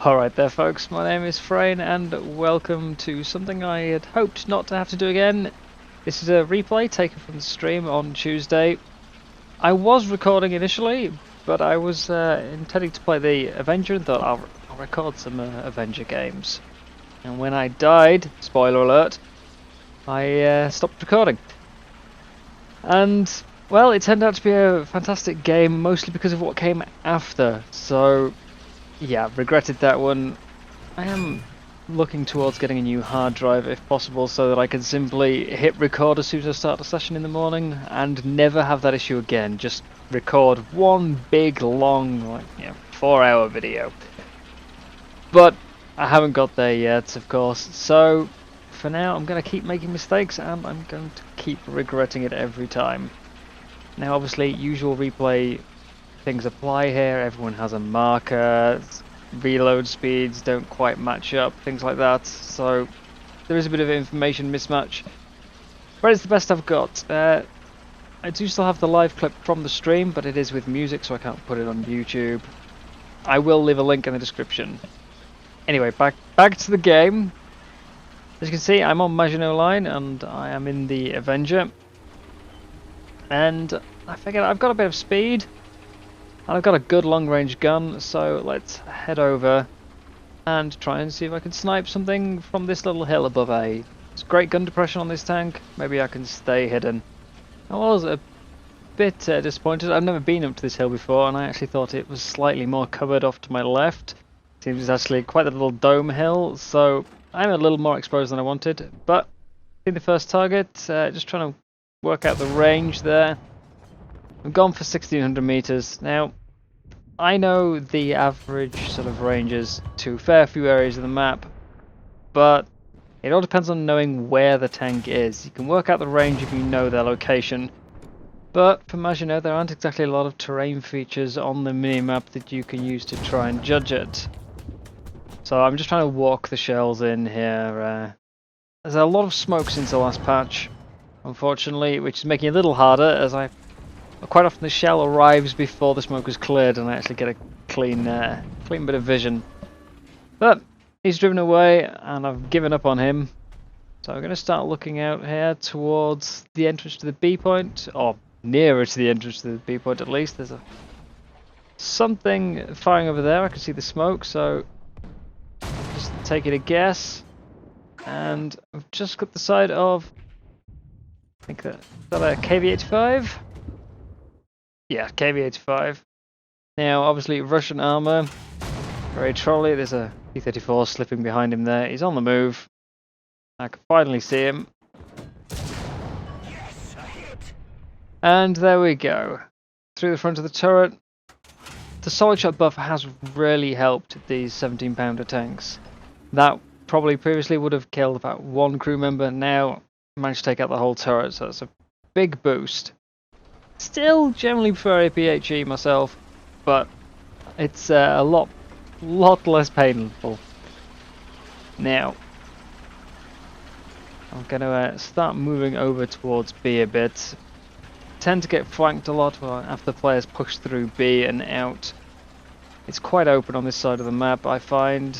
Alright there folks, my name is Freyn and welcome to something I had hoped not to have to do again. This is a replay taken from the stream on Tuesday. I was recording initially, but I was intending to play the Avenger and thought I'll record some Avenger games. And when I died, spoiler alert, I stopped recording. And, well, it turned out to be a fantastic game, mostly because of what came after, so yeah, regretted that one. I am looking towards getting a new hard drive if possible so that I can simply hit record as soon as I start a session in the morning and never have that issue again. Just record one big long 4-hour video. But I haven't got there yet, of course, so for now I'm going to keep making mistakes and I'm going to keep regretting it every time. Now obviously usual replay things apply here, everyone has a marker, reload speeds don't quite match up, things like that, so there is a bit of information mismatch, but it's the best I've got. I do still have the live clip from the stream, but it is with music so I can't put it on YouTube. I will leave a link in the description. Anyway, back to the game. As you can see, I'm on Maginot Line and I am in the Avenger, and I figured I've got a bit of speed and I've got a good long-range gun, so let's head over and try and see if I can snipe something from this little hill above A. It's great gun depression on this tank, maybe I can stay hidden. I was a bit disappointed. I've never been up to this hill before and I actually thought it was slightly more covered off to my left. Seems it's actually quite a little dome hill, so I'm a little more exposed than I wanted, but in the first target, just trying to work out the range there. I've gone for 1600 meters. Now, I know the average sort of ranges to a fair few areas of the map, but it all depends on knowing where the tank is. You can work out the range if you know their location, but for Maginot there aren't exactly a lot of terrain features on the minimap that you can use to try and judge it. So I'm just trying to walk the shells in here. There's a lot of smoke since the last patch, unfortunately, which is making it a little harder as quite often the shell arrives before the smoke is cleared and I actually get a clean bit of vision. But he's driven away and I've given up on him. So I'm going to start looking out here towards the entrance to the B point, or nearer to the entrance to the B point at least. There's something firing over there. I can see the smoke, so just taking a guess. And I've just got the side of, I think is that a KV-85? Yeah, KV-85. Now, obviously, Russian armor, very trolley. There's a T-34 slipping behind him there. He's on the move. I can finally see him. Yes, a hit. And there we go. Through the front of the turret. The solid shot buff has really helped these 17-pounder tanks. That probably previously would have killed about one crew member. Now, managed to take out the whole turret, so it's a big boost. Still generally prefer APHE myself, but it's a lot less painful. Now, I'm going to start moving over towards B a bit. Tend to get flanked a lot after players push through B and out. It's quite open on this side of the map, I find,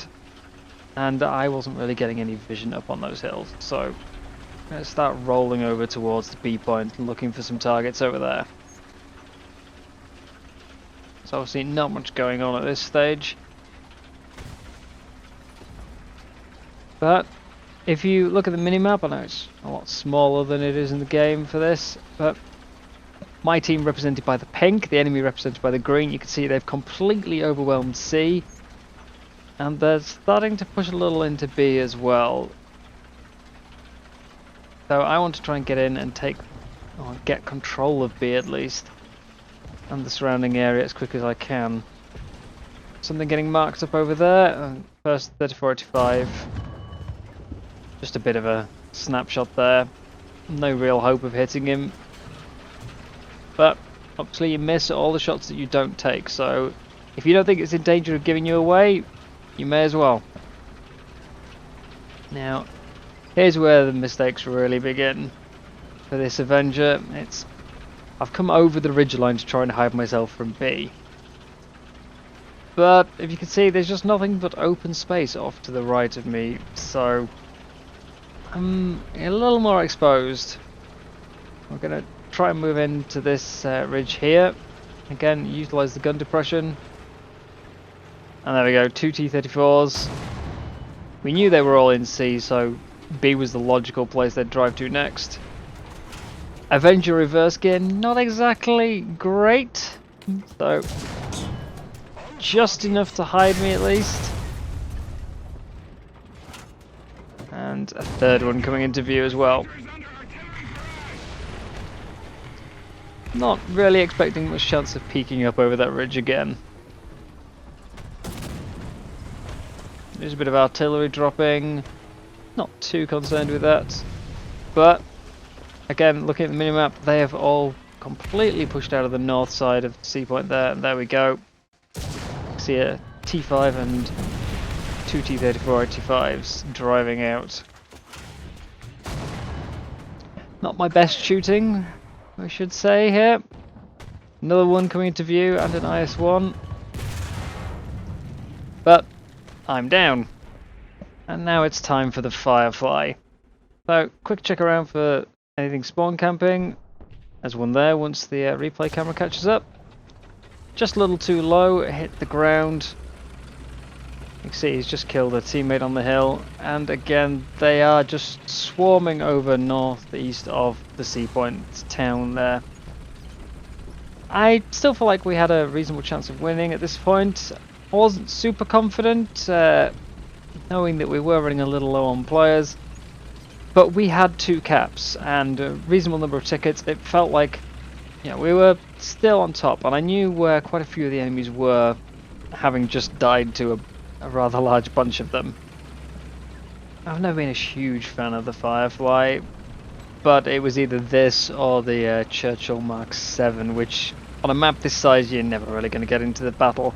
and I wasn't really getting any vision up on those hills, so I'm going to start rolling over towards the B point and looking for some targets over there. So obviously not much going on at this stage. But if you look at the minimap, I know it's a lot smaller than it is in the game for this, but my team represented by the pink, the enemy represented by the green, you can see they've completely overwhelmed C. And they're starting to push a little into B as well. So I want to try and get in and get control of B at least, and the surrounding area as quick as I can. Something getting marked up over there. First 3485. Just a bit of a snapshot there. No real hope of hitting him. But obviously you miss all the shots that you don't take, so if you don't think it's in danger of giving you away, you may as well. Now, here's where the mistakes really begin for this Avenger. I've come over the ridgeline to try and hide myself from B. But if you can see, there's just nothing but open space off to the right of me, so I'm a little more exposed. We're going to try and move into this ridge here. Again, utilise the gun depression. And there we go, 2 T-34s. We knew they were all in C, so B was the logical place they'd drive to next. Avenger reverse gear, not exactly great. So, just enough to hide me at least. And a third one coming into view as well. Not really expecting much chance of peeking up over that ridge again. There's a bit of artillery dropping. Not too concerned with that. But, again, looking at the minimap, they have all completely pushed out of the north side of the sea point there. And there we go. See a T5 and 2 T-34 85s driving out. Not my best shooting, I should say here. Another one coming into view and an IS-1. But I'm down. And now it's time for the Firefly. So, quick check around for anything spawn camping. There's one there once the replay camera catches up. Just a little too low, it hit the ground. You can see he's just killed a teammate on the hill. And again, they are just swarming over northeast of the Sea Point town there. I still feel like we had a reasonable chance of winning at this point. I wasn't super confident, knowing that we were running a little low on players. But we had 2 caps and a reasonable number of tickets. It felt like, you know, we were still on top, and I knew where quite a few of the enemies were, having just died to a rather large bunch of them. I've never been a huge fan of the Firefly, but it was either this or the Churchill Mark 7, which on a map this size you're never really going to get into the battle.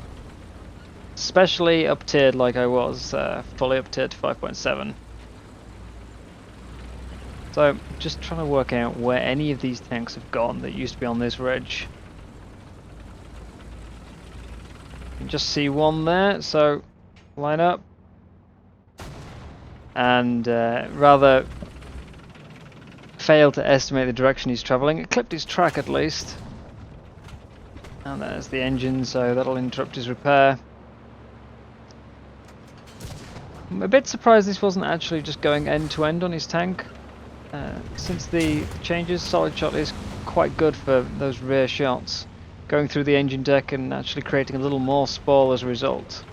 Especially up-tiered like I was, fully up-tiered to 5.7. So, just trying to work out where any of these tanks have gone that used to be on this ridge. You can just see one there, so line up. And rather fail to estimate the direction he's travelling. It clipped his track at least. And there's the engine, so that'll interrupt his repair. I'm a bit surprised this wasn't actually just going end to end on his tank. Since the changes, solid shot is quite good for those rear shots. Going through the engine deck and actually creating a little more sprawl as a result.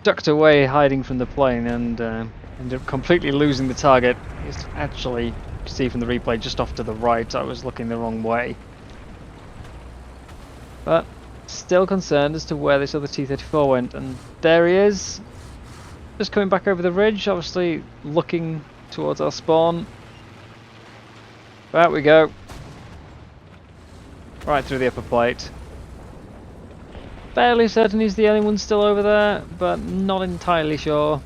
Ducked away hiding from the plane and ended up completely losing the target. It's actually, you can see from the replay, just off to the right. I was looking the wrong way. But still concerned as to where this other T-34 went, and there he is. Just coming back over the ridge, obviously looking towards our spawn. There we go. Right through the upper plate. Fairly certain he's the only one still over there, but not entirely sure.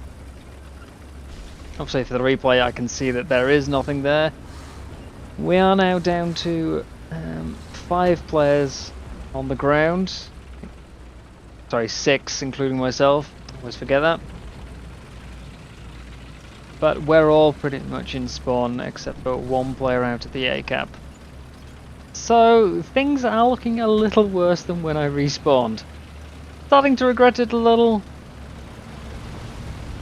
Obviously for the replay I can see that there is nothing there. We are now down to 5 players on the ground. Sorry, 6 including myself. Always forget that. But we're all pretty much in spawn except for 1 player out at the A cap. So things are looking a little worse than when I respawned. Starting to regret it a little.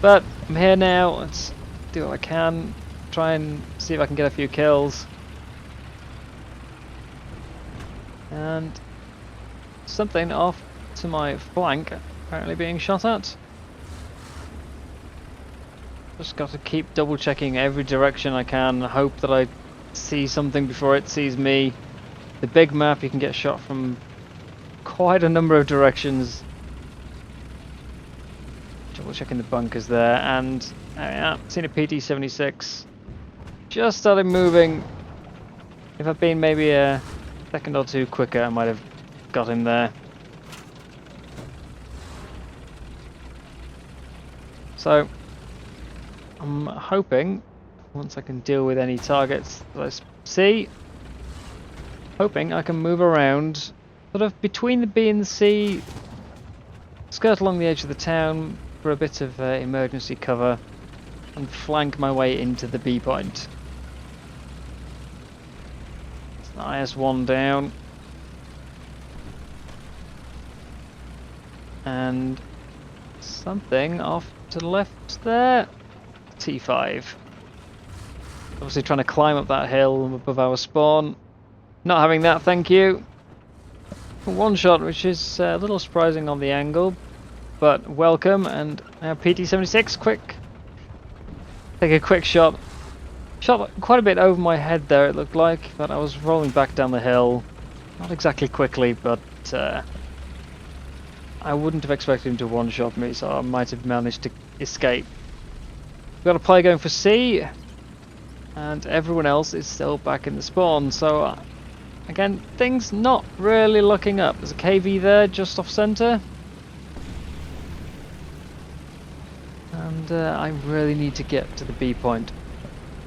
But I'm here now, let's do what I can. Try and see if I can get a few kills. And something off to my flank apparently being shot at. Just got to keep double checking every direction I can, hope that I see something before it sees me. The big map, you can get shot from quite a number of directions. Double checking the bunkers there, and yeah, seen a PT-76. Just started moving. If I'd been maybe a second or 2 quicker, I might have got him there. So I'm hoping, once I can deal with any targets that I see, hoping I can move around sort of between the B and the C, skirt along the edge of the town for a bit of emergency cover and flank my way into the B point. It's the IS-1 down. And something off to the left there. T5. Obviously trying to climb up that hill above our spawn. Not having that, thank you. One shot, which is a little surprising on the angle, but welcome. And now PT-76, quick. Take a quick shot. Shot quite a bit over my head there, it looked like, but I was rolling back down the hill. Not exactly quickly, but I wouldn't have expected him to one-shot me, so I might have managed to escape. We've got a player going for C, and everyone else is still back in the spawn, so again, things not really looking up. There's a KV there, just off centre. And I really need to get to the B point.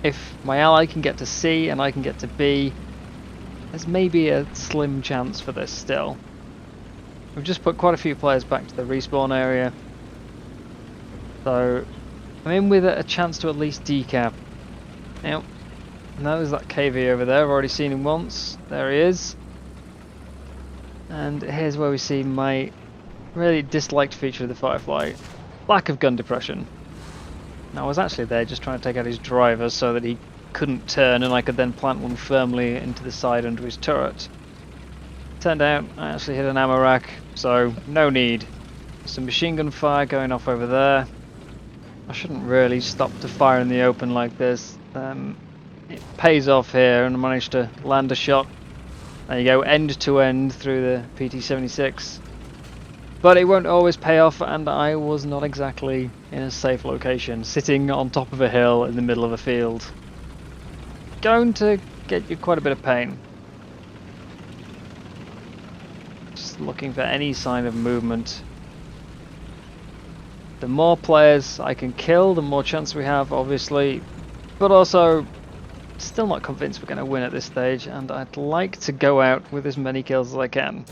If my ally can get to C and I can get to B, there's maybe a slim chance for this still. We've just put quite a few players back to the respawn area, so I'm in with a chance to at least decap. Now, there's that KV over there. I've already seen him once. There he is. And here's where we see my really disliked feature of the Firefly: lack of gun depression. Now, I was actually there just trying to take out his driver so that he couldn't turn and I could then plant one firmly into the side under his turret. Turned out I actually hit an ammo rack, so no need. Some machine gun fire going off over there. I shouldn't really stop to fire in the open like this. It pays off here, and I managed to land a shot. There you go, end to end through the PT-76. But it won't always pay off, and I was not exactly in a safe location, sitting on top of a hill in the middle of a field. Going to get you quite a bit of pain. Just looking for any sign of movement. The more players I can kill, the more chance we have, obviously. But also, still not convinced we're going to win at this stage, and I'd like to go out with as many kills as I can.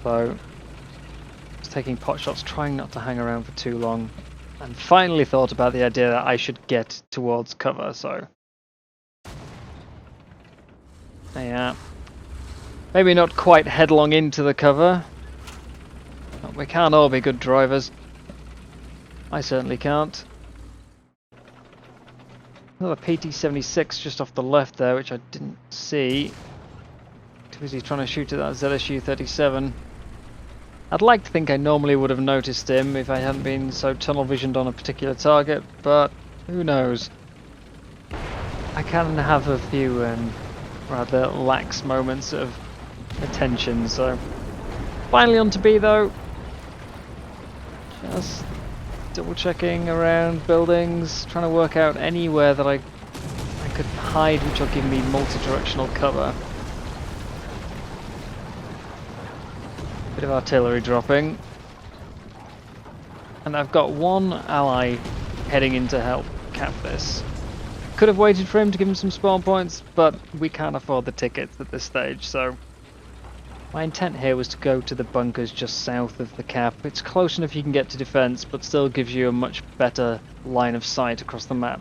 So, just taking pot shots, trying not to hang around for too long, and finally thought about the idea that I should get towards cover, so... yeah. Maybe not quite headlong into the cover, but we can't all be good drivers. I certainly can't. Another PT-76 just off the left there, which I didn't see. Too busy trying to shoot at that ZSU-37. I'd like to think I normally would have noticed him if I hadn't been so tunnel visioned on a particular target, but who knows. I can have a few rather lax moments of attention, so... Finally on to B though. Just double checking around buildings, trying to work out anywhere that I could hide which will give me multi-directional cover. Bit of artillery dropping. And I've got one ally heading in to help cap this. Could have waited for him to give him some spawn points, but we can't afford the tickets at this stage, so... My intent here was to go to the bunkers just south of the cap. It's close enough you can get to defense, but still gives you a much better line of sight across the map.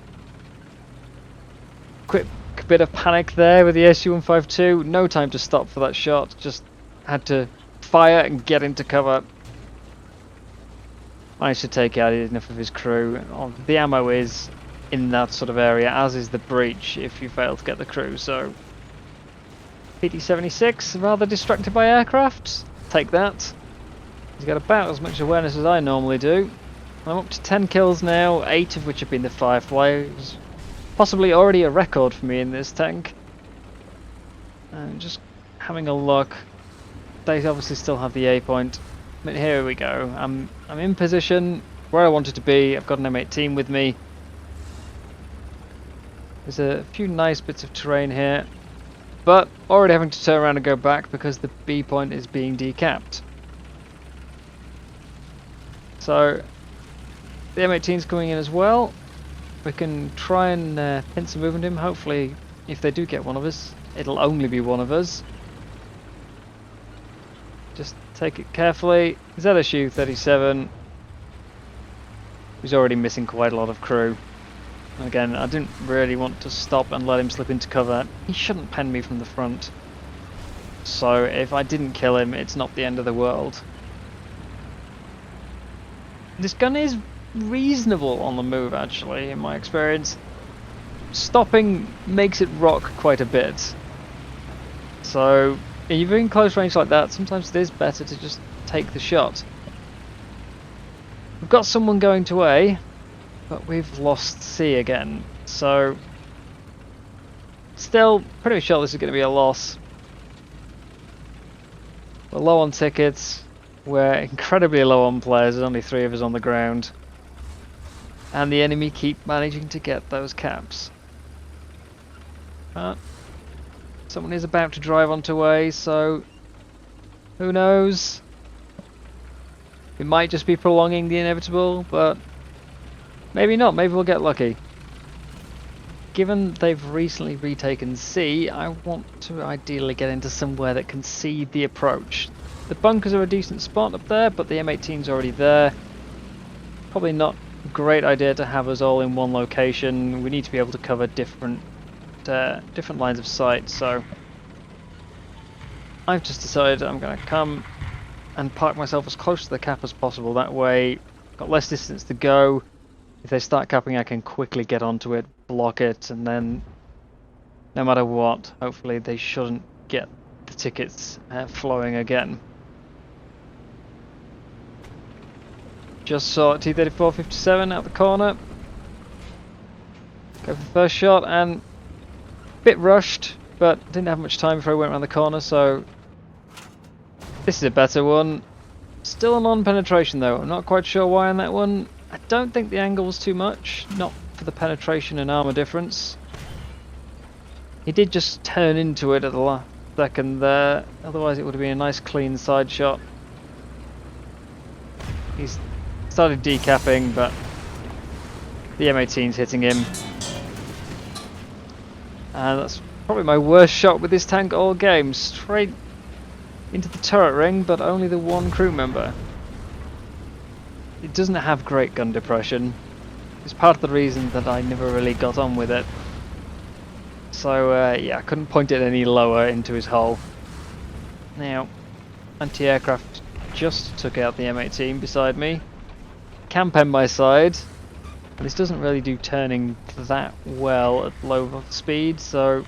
Quick bit of panic there with the SU-152. No time to stop for that shot. Just had to fire and get into cover. Managed to take out enough of his crew. The ammo is in that sort of area, as is the breach if you fail to get the crew, so... PT-76, rather distracted by aircraft. Take that. He's got about as much awareness as I normally do. I'm up to 10 kills now, 8 of which have been the Firefly. It's possibly already a record for me in this tank. And just having a look. They obviously still have the A point. But here we go. I'm in position where I wanted to be. I've got an M18 with me. There's a few nice bits of terrain here. But already having to turn around and go back because the B point is being decapped. So the M18's coming in as well. We can try and pin some movement in him. Hopefully, if they do get one of us, it'll only be one of us. just take it carefully. ZSU 37. He's already missing quite a lot of crew. Again, I didn't really want to stop and let him slip into cover. He shouldn't pen me from the front. So if I didn't kill him, it's not the end of the world. This gun is reasonable on the move, actually, in my experience. Stopping makes it rock quite a bit. So if you're in close range like that, sometimes it is better to just take the shot. We've got someone going to A, but we've lost C again. So still pretty sure this is going to be a loss. We're low on tickets. We're incredibly low on players. There's only 3 of us on the ground. And the enemy keep managing to get those caps. Someone is about to drive onto A, so who knows? It might just be prolonging the inevitable, but maybe not. Maybe we'll get lucky. Given they've recently retaken C, I want to ideally get into somewhere that can see the approach. The bunkers are a decent spot up there, but the M18's already there. Probably not a great idea to have us all in one location. We need to be able to cover different lines of sight, so I've just decided I'm going to come and park myself as close to the cap as possible. That way, got less distance to go. If they start capping, I can quickly get onto it, block it, and then no matter what, hopefully they shouldn't get the tickets flowing again. Just saw T-34-57 out the corner. Go for the first shot, and bit rushed, but didn't have much time before I went around the corner, so this is a better one. Still a non-penetration though. I'm not quite sure why on that one. I don't think the angle was too much, not for the penetration and armor difference. He did just turn into it at the last second there, otherwise it would have been a nice clean side shot. He's started decapping, but the M18's hitting him. And that's probably my worst shot with this tank all game. Straight into the turret ring, but only the one crew member. It doesn't have great gun depression. It's part of the reason that I never really got on with it. So yeah, I couldn't point it any lower into his hull. Now, anti-aircraft just took out the M18 beside me. Camp on my side. This doesn't really do turning that well at low speed, so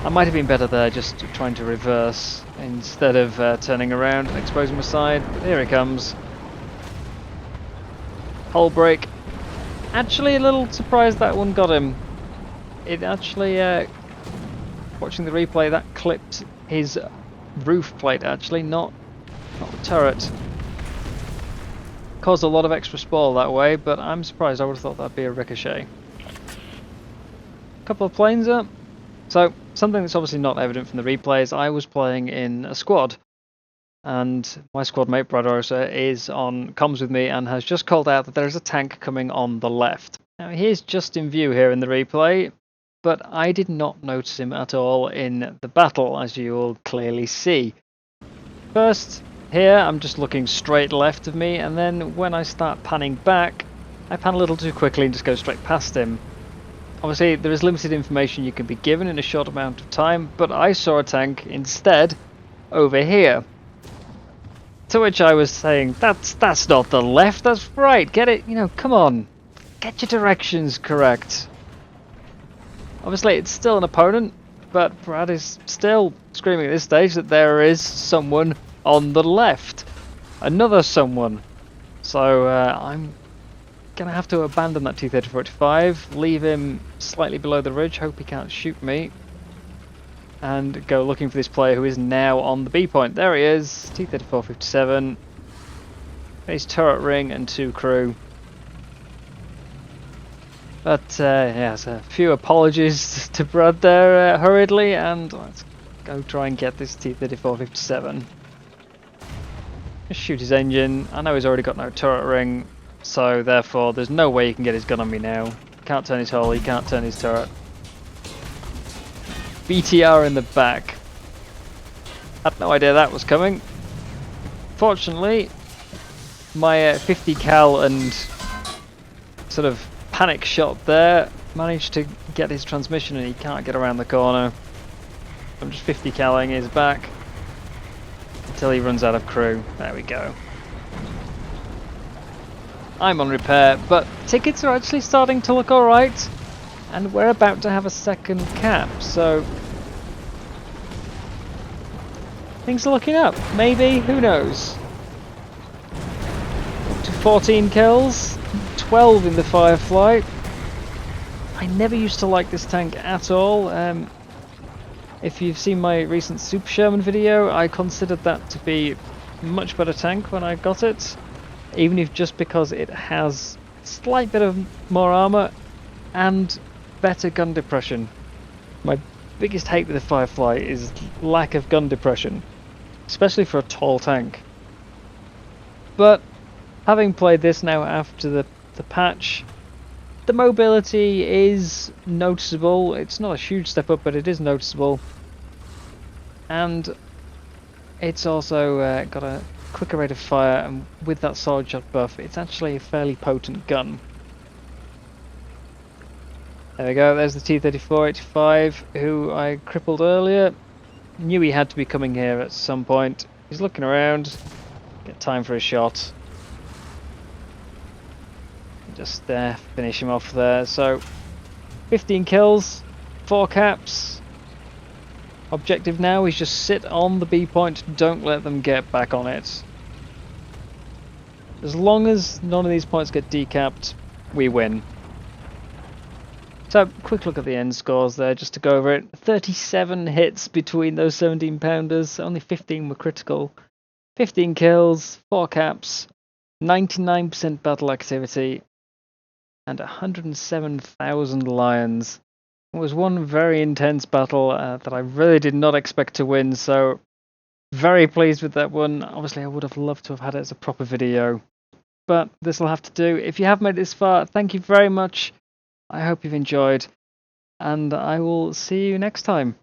I might have been better there just trying to reverse instead of turning around and exposing my side. But here he comes. Hull break. Actually a little surprised that one got him. It actually, watching the replay, that clipped his roof plate actually, not the turret. Caused a lot of extra spoil that way, but I'm surprised. I would have thought that'd be a ricochet. Couple of planes up. So, something that's obviously not evident from the replays, I was playing in a squad. And my squad mate, Brad Orsa, is on comms with me and has just called out that there is a tank coming on the left. Now, he is just in view here in the replay, but I did not notice him at all in the battle, as you will clearly see. First, here I'm just looking straight left of me, and then when I start panning back, I pan a little too quickly and just go straight past him. Obviously there is limited information you can be given in a short amount of time, but I saw a tank instead over here. To which I was saying, that's not the left, that's right, get it, come on, get your directions correct. Obviously it's still an opponent, but Brad is still screaming at this stage that there is someone on the left. Another someone. So I'm going to have to abandon that T-34-85, leave him slightly below the ridge, hope he can't shoot me, and go looking for this player who is now on the B point. There he is, T-34-57, his turret ring and 2 crew. But yes, a few apologies to Brad there hurriedly, and let's go try and get this T-34-57. Shoot his engine. I know he's already got no turret ring, so therefore there's no way he can get his gun on me now. Can't turn his hull, he can't turn his turret. BTR in the back. Had no idea that was coming. Fortunately, my 50 cal and sort of panic shot there managed to get his transmission and he can't get around the corner. I'm just 50 caling his back until he runs out of crew. There we go. I'm on repair, but tickets are actually starting to look alright, and we're about to have a second cap, so things are looking up. Maybe, who knows? Up to 14 kills, 12 in the Firefly. I never used to like this tank at all. If you've seen my recent Super Sherman video, I considered that to be a much better tank when I got it. Even if just because it has a slight bit of more armour and better gun depression. My biggest hate with the Firefly is lack of gun depression, especially for a tall tank. But having played this now after the patch, the mobility is noticeable. It's not a huge step up, but it is noticeable. And it's also got a quicker rate of fire, and with that solid shot buff, it's actually a fairly potent gun. There we go, there's the T-34-85, who I crippled earlier. Knew he had to be coming here at some point. He's looking around, get time for a shot. Just finish him off there. So 15 kills, 4 caps. Objective now is just sit on the B point, don't let them get back on it. As long as none of these points get decapped, we win. So, quick look at the end scores there, just to go over it. 37 hits between those 17 pounders, only 15 were critical. 15 kills, 4 caps, 99% battle activity, and 107,000 lions. It was one very intense battle that I really did not expect to win, so very pleased with that one. Obviously I would have loved to have had it as a proper video, but this will have to do. If you have made it this far, thank you very much. I hope you've enjoyed, and I will see you next time.